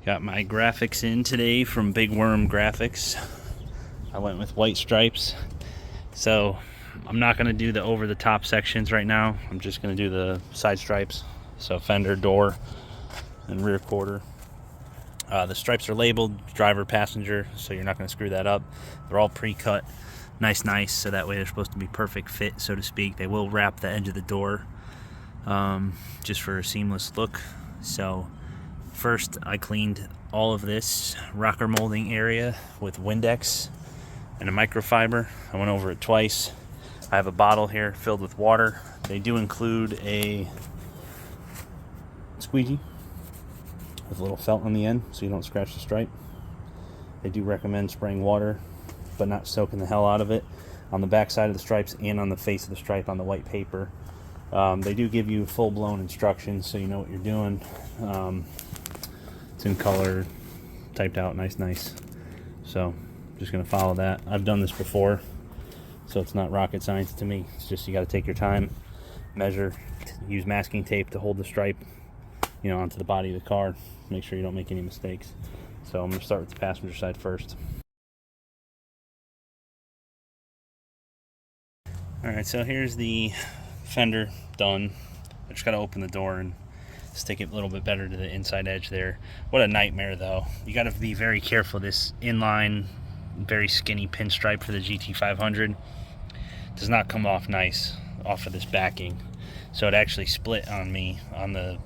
Got my graphics in today from Big Worm Graphix. I went with white stripes. So I'm not going to do the over the top sections right now. I'm just going to do the side stripes. So fender, door, and rear quarter. The stripes are labeled driver, passenger, so you're not going to screw that up. They're all pre-cut, nice, so that way they're supposed to be perfect fit, so to speak. They will wrap the edge of the door just for a seamless look. So first I cleaned all of this rocker molding area with Windex and a microfiber. I went over it twice. I have a bottle here filled with water. They do include a squeegee with a little felt on the end so you don't scratch the stripe. They do recommend spraying water but not soaking the hell out of it on the back side of the stripes and on the face of the stripe on the white paper. They do give you full-blown instructions so you know what you're doing. It's in color, typed out nice. So just gonna follow that. I've done this before, so it's not rocket science to me. It's just you got to take your time, measure, use masking tape to hold the stripe, onto the body of the car. Make sure you don't make any mistakes. So I'm gonna start with the passenger side first. All right, so here's the fender done. I just got to open the door and stick it a little bit better to the inside edge there. What a nightmare though. You got to be very careful. This inline, very skinny pinstripe for the GT500 does not come off nice off of this backing. So it actually split on me on the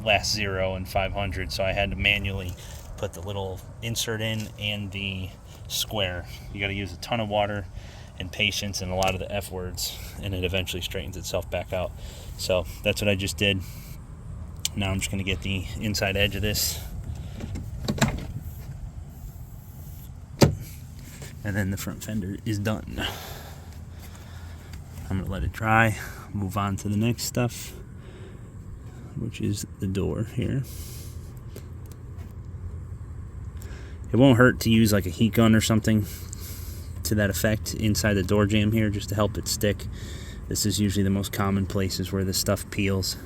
last 0 and 500. So I had to manually put the little insert in and the square. You got to use a ton of water and patience and a lot of the F words, and it eventually straightens itself back out. So that's what I just did. Now I'm just going to get the inside edge of this, and then the front fender is done. I'm going to let it dry, move on to the next stuff, which is the door here. It won't hurt to use like a heat gun or something to that effect inside the door jamb here just to help it stick. This is usually the most common places where this stuff peels,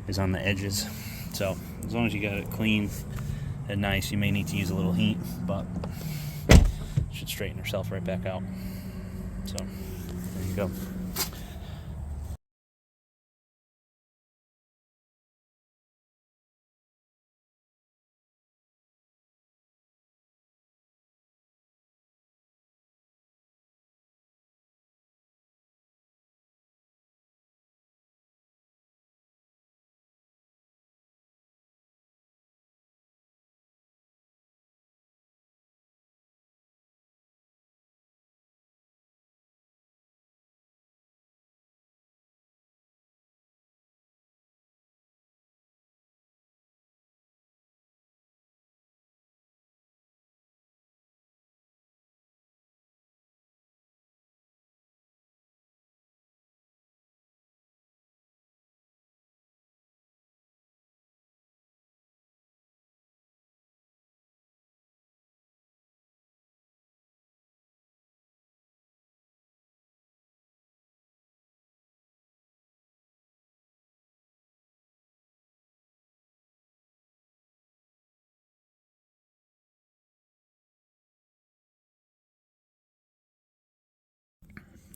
is on the edges. So as long as you got it clean and nice, you may need to use a little heat, but it should straighten yourself right back out. So there you go.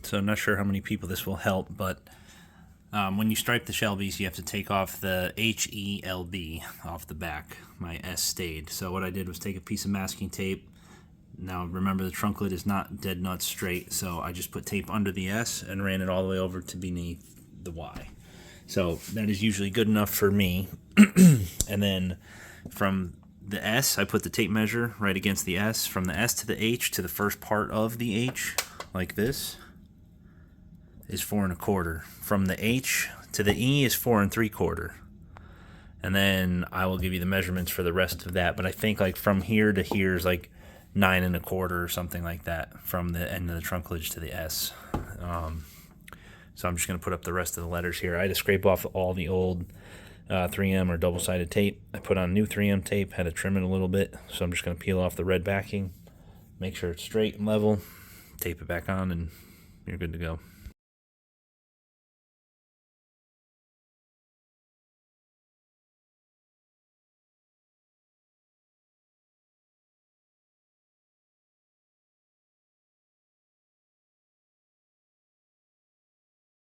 So I'm not sure how many people this will help, but when you stripe the Shelbys, you have to take off the HELB off the back. My S stayed. So what I did was take a piece of masking tape. Now remember, the trunk lid is not dead nuts straight, so I just put tape under the S and ran it all the way over to beneath the Y. So that is usually good enough for me. And then from the S, I put the tape measure right against the S. From the S to the H to the first part of the H, like this, is 4 1/4. From the H to the E is 4 3/4. And then I will give you the measurements for the rest of that. But I think like from here to here is like 9 1/4 or something like that from the end of the trunk lid to the S. So I'm just going to put up the rest of the letters here. I had to scrape off all the old 3M or double-sided tape. I put on new 3M tape, had to trim it a little bit. So I'm just going to peel off the red backing, make sure it's straight and level, tape it back on, and you're good to go.